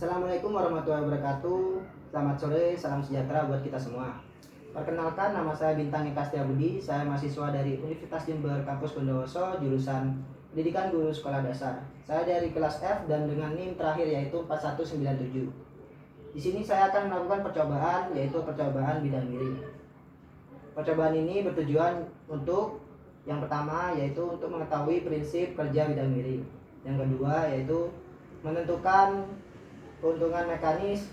Assalamualaikum warahmatullahi wabarakatuh. Selamat sore, salam sejahtera buat kita semua. Perkenalkan, nama saya Bintang Eka Setiabudi. Saya mahasiswa dari Universitas Jember Kampus Bondowoso, jurusan Pendidikan Guru Sekolah Dasar. Saya dari kelas F dan dengan NIM terakhir yaitu 4197. Di sini saya akan melakukan percobaan, yaitu percobaan bidang miring. Percobaan ini bertujuan untuk yang pertama yaitu untuk mengetahui prinsip kerja bidang miring. Yang kedua yaitu menentukan keuntungan mekanis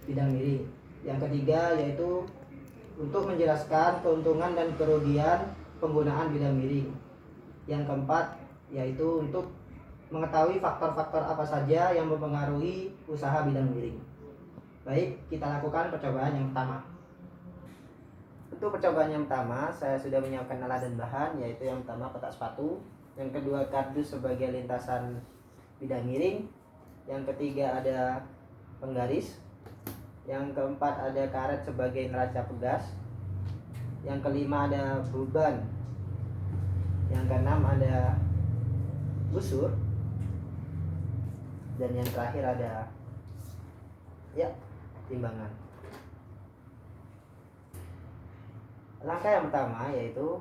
bidang miring. Yang ketiga yaitu untuk menjelaskan keuntungan dan kerugian penggunaan bidang miring. Yang keempat yaitu untuk mengetahui faktor-faktor apa saja yang mempengaruhi usaha bidang miring. Baik, kita lakukan percobaan yang pertama. Untuk percobaan yang pertama, saya sudah menyiapkan alat dan bahan, yaitu yang pertama kotak sepatu, yang kedua kardus sebagai lintasan bidang miring, yang ketiga ada penggaris, yang keempat ada karet sebagai neraca pegas, yang kelima ada beban, yang keenam ada busur, dan yang terakhir ada timbangan. Langkah yang pertama yaitu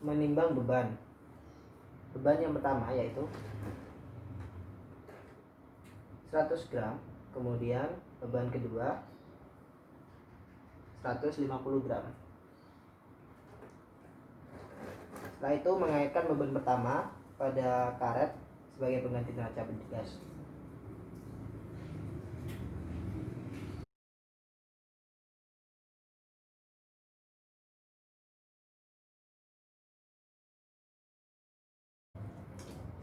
menimbang beban. Beban yang pertama yaitu 100 gram, kemudian beban kedua 150 gram. Setelah itu mengaitkan beban pertama pada karet sebagai pengganti neraca pegas.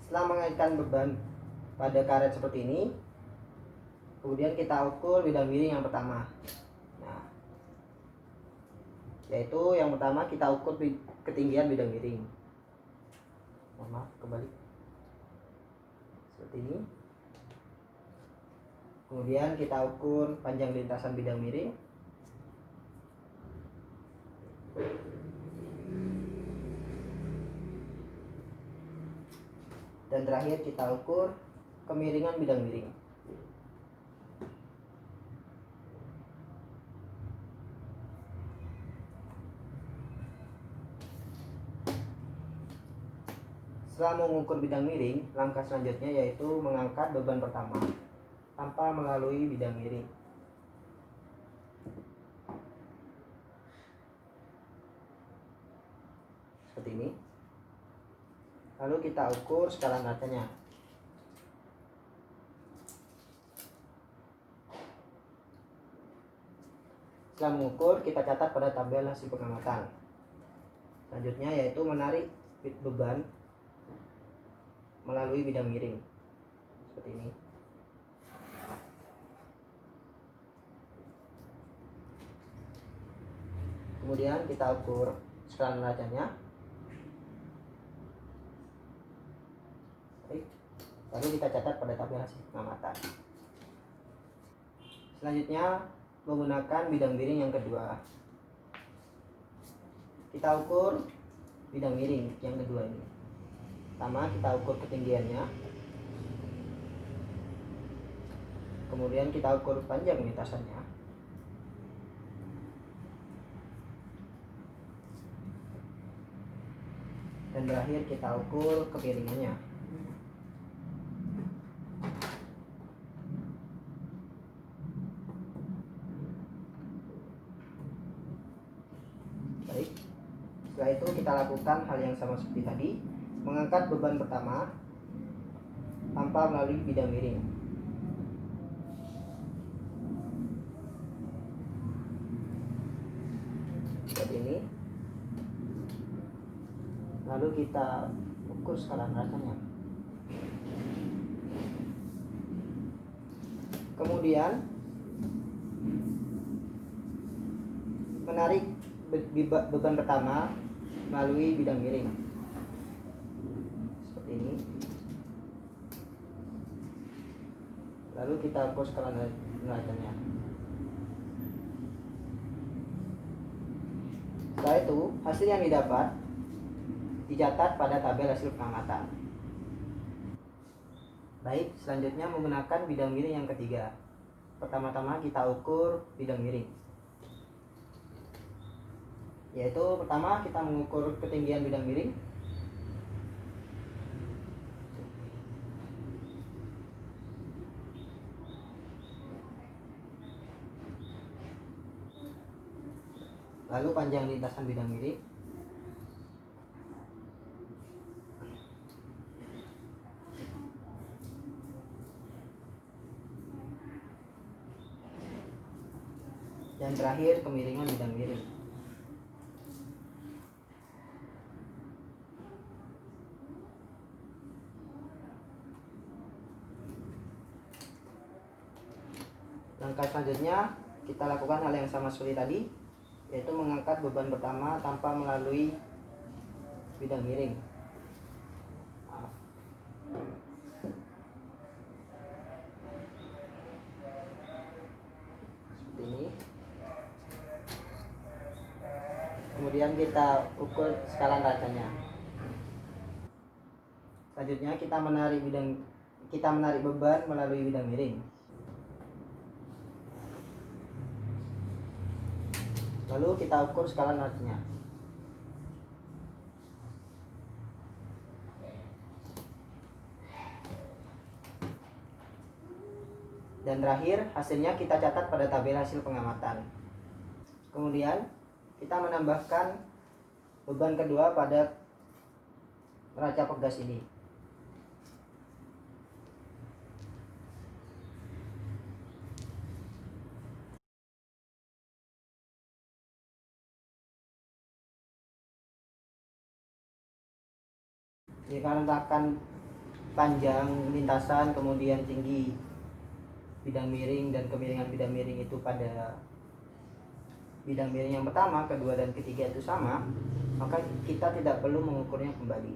Setelah mengaitkan beban pada karet seperti ini, kemudian kita ukur bidang miring yang pertama. Nah, yaitu yang pertama kita ukur ketinggian bidang miring. Mohon maaf, kembali seperti ini. Kemudian kita ukur panjang lintasan bidang miring. Dan terakhir kita ukur kemiringan bidang miring. Setelah mengukur bidang miring, langkah selanjutnya yaitu mengangkat beban pertama tanpa melalui bidang miring. Seperti ini. Lalu kita ukur skala neracanya. Setelah mengukur, kita catat pada tabel hasil pengamatan. Selanjutnya yaitu menarik beban melalui bidang miring. Seperti ini. Kemudian kita ukur skala neracanya. Lalu kita catat pada tabel hasil pengamatan. Selanjutnya menggunakan bidang miring yang kedua. Kita ukur bidang miring yang kedua ini. Pertama kita ukur ketinggiannya. Kemudian kita ukur panjang lintasannya. Dan terakhir kita ukur kemiringannya. Baik. Setelah itu kita lakukan hal yang sama seperti tadi, mengangkat beban pertama tanpa melalui bidang miring. Seperti ini. Lalu kita ukur skala neracanya. Kemudian menarik beban pertama melalui bidang miring. Seperti ini. Lalu kita ukur skala neracanya. Setelah itu, hasil yang didapat dicatat pada tabel hasil pengamatan. Baik, selanjutnya menggunakan bidang miring yang ketiga. Pertama-tama kita ukur bidang miring. Yaitu pertama kita mengukur ketinggian bidang miring. Lalu panjang lintasan bidang miring. Dan terakhir kemiringan bidang miring. Langkah selanjutnya kita lakukan hal yang sama seperti tadi, yaitu mengangkat beban pertama tanpa melalui bidang miring. Seperti ini. Kemudian kita ukur skala rajanya. Selanjutnya kita menarik beban melalui bidang miring. Lalu kita ukur skala rajanya. Dan terakhir hasilnya kita catat pada tabel hasil pengamatan. Kemudian kita menambahkan beban kedua pada neraca pegas ini. Dikarenakan panjang lintasan kemudian tinggi bidang miring dan kemiringan bidang miring itu pada bidang miring yang pertama, kedua, dan ketiga itu sama, maka kita tidak perlu mengukurnya kembali.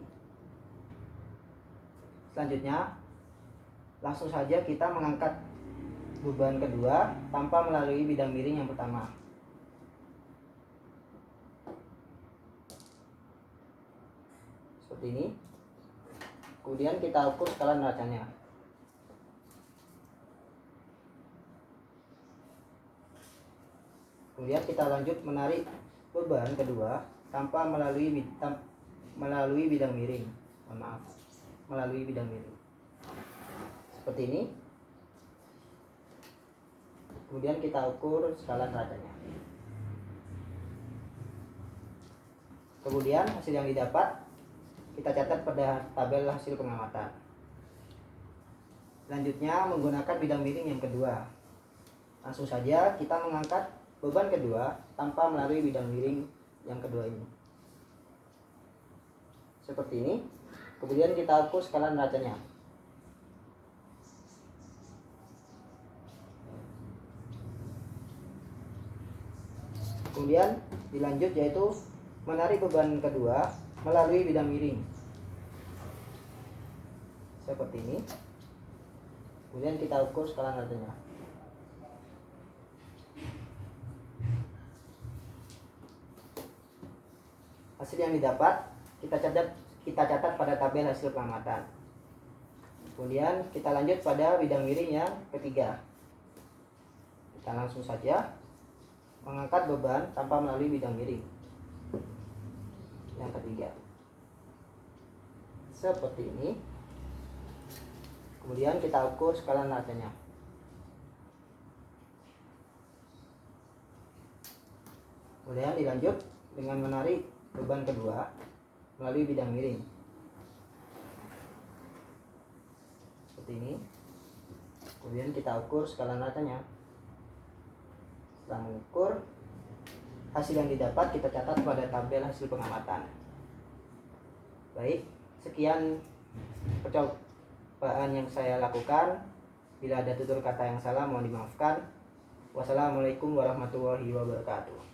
Selanjutnya langsung saja kita mengangkat beban kedua tanpa melalui bidang miring yang pertama. Seperti ini. Kemudian kita ukur skala neracanya. Kemudian kita lanjut menarik beban kedua tanpa melalui bidang miring. Melalui bidang miring. Seperti ini. Kemudian kita ukur skala neracanya. Kemudian hasil yang didapat kita catat pada tabel hasil pengamatan. Selanjutnya menggunakan bidang miring yang kedua. Langsung saja kita mengangkat beban kedua tanpa melalui bidang miring yang kedua ini. Seperti ini. Kemudian kita ukur skala neracanya. Kemudian dilanjut yaitu menarik beban kedua melalui bidang miring. Seperti ini. Kemudian kita ukur skala neracanya. Hasil yang didapat kita catat pada tabel hasil pengamatan. Kemudian kita lanjut pada bidang miring yang ketiga. Kita langsung saja mengangkat beban tanpa melalui bidang miring yang ketiga. Seperti ini. Kemudian kita ukur skala neracanya. Kemudian dilanjut dengan menarik beban kedua melalui bidang miring. Seperti ini. Kemudian kita ukur skala neracanya. Setelah mengukur, hasil yang didapat kita catat pada tabel hasil pengamatan. Baik, sekian percobaan yang saya lakukan. Bila ada tutur kata yang salah mohon dimaafkan. Wassalamualaikum warahmatullahi wabarakatuh.